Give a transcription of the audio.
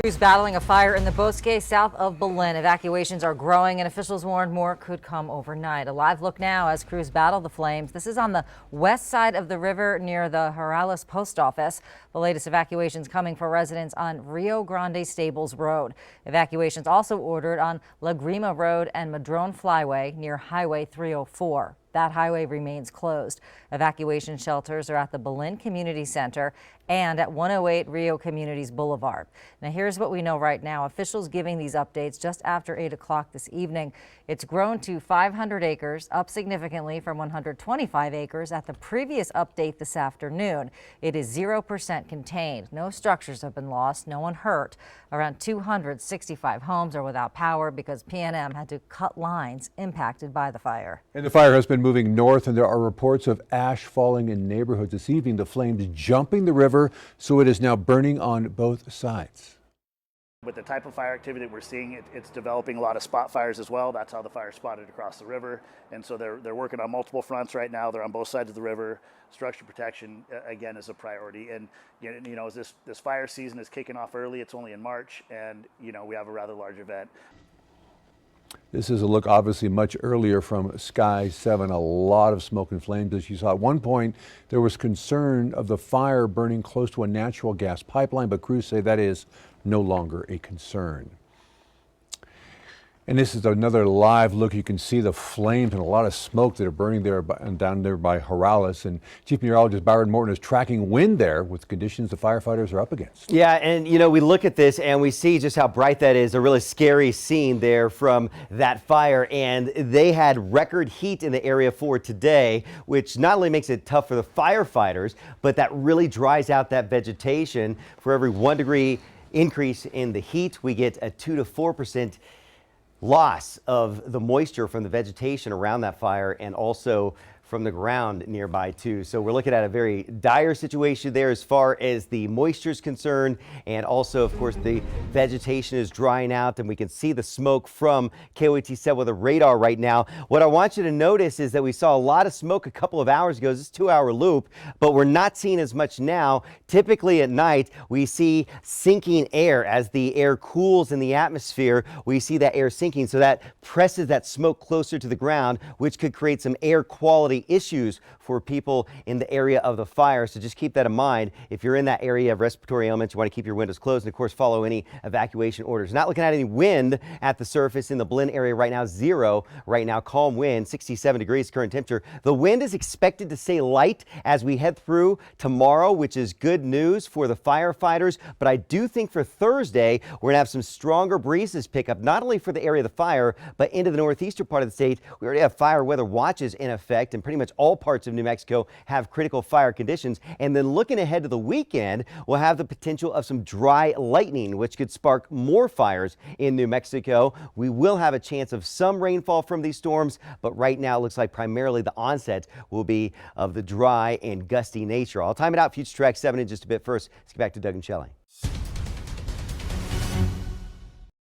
Crews battling a fire in the Bosuqe south of Belen. Evacuations are growing and officials warned more could come overnight. A live look now as crews battle the flames. This is on the west side of the river near the Jorales post office. The latest evacuations coming for residents on Rio Grande Stables Road. Evacuations also ordered on La Grima Road and Madrone Flyway near Highway 304. That highway remains closed. Evacuation shelters are at the Belen Community Center and at 108 Rio Communities Boulevard. Now here's what we know right now. Officials giving these updates just after 8 o'clock this evening. It's grown to 500 acres, up significantly from 125 acres at the previous update this afternoon. It is 0% contained. No structures have been lost, no one hurt. Around 265 homes are without power because PNM had to cut lines impacted by the fire. And the fire has been moving north, and there are reports of ash falling in neighborhoods this evening. The flames jumping the river, so it is now burning on both sides. With the type of fire activity that we're seeing, it's developing a lot of spot fires as well. That's how the fire spotted across the river. And so they're working on multiple fronts right now. They're on both sides of the river. Structure protection, again, is a priority. And, you know, as this fire season is kicking off early, it's only in March, and, you know, we have a rather large event. This is a look obviously much earlier from Sky 7. A lot of smoke and flames, as you saw. At one point, there was concern of the fire burning close to a natural gas pipeline, but crews say that is no longer a concern. And this is another live look. You can see the flames and a lot of smoke that are burning there down there by Jorales. And Chief Meteorologist Byron Morton is tracking wind there with conditions the firefighters are up against. Yeah, and you know, we look at this and we see just how bright that is. A really scary scene there from that fire. And they had record heat in the area for today, which not only makes it tough for the firefighters, but that really dries out that vegetation. For every 1 degree increase in the heat, we get a 2 to 4% loss of the moisture from the vegetation around that fire and also from the ground nearby too. So we're looking at a very dire situation there as far as the moisture is concerned, and also of course the vegetation is drying out, and we can see the smoke from KOAT7 with a radar right now. What I want you to notice is that we saw a lot of smoke a couple of hours ago. This 2-hour loop, but we're not seeing as much now. Typically at night we see sinking air as the air cools in the atmosphere. We see that air sinking, so that presses that smoke closer to the ground, which could create some air quality issues for people in the area of the fire. So just keep that in mind. If you're in that area of respiratory ailments, you want to keep your windows closed and of course follow any evacuation orders. Not looking at any wind at the surface in the Belen area right now. 0 right now. Calm wind, 67 degrees current temperature. The wind is expected to stay light as we head through tomorrow, which is good news for the firefighters. But I do think for Thursday we're gonna have some stronger breezes pick up, not only for the area of the fire, but into the northeastern part of the state. We already have fire weather watches in effect, and pretty much all parts of New Mexico have critical fire conditions. And then looking ahead to the weekend, we'll have the potential of some dry lightning, which could spark more fires in New Mexico. We will have a chance of some rainfall from these storms, but right now it looks like primarily the onset will be of the dry and gusty nature. I'll time it out. Future Track 7 in just a bit. First, let's get back to Doug and Shelley.